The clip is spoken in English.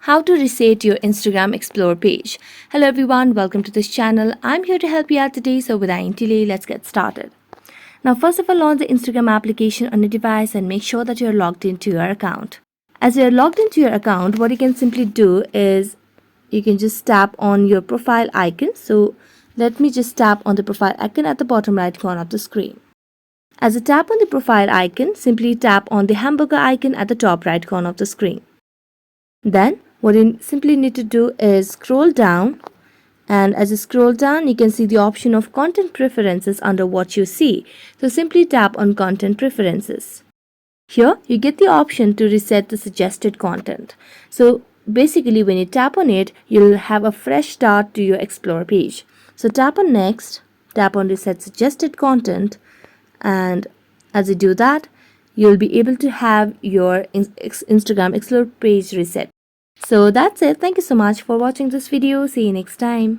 How to reset your Instagram Explore page. Hello everyone, welcome to this channel. I'm here to help you out today, so without any delay, let's get started. Now first of all, launch the Instagram application on your device and make sure that you're logged into your account. As you're logged into your account, what you can simply do is you can just tap on your profile icon. So let me just tap on the profile icon at the bottom right corner of the screen. As you tap on the profile icon, simply tap on the hamburger icon at the top right corner of the screen. Then what you simply need to do is scroll down, and as you scroll down you can see the option of content preferences under what you see. So simply tap on content preferences. Here you get the option to reset the suggested content. So basically when you tap on it, you'll have a fresh start to your Explore page. So tap on next, tap on reset suggested content, and as you do that, you'll be able to have your Instagram Explore page reset. So that's it. Thank you so much for watching this video. See you next time.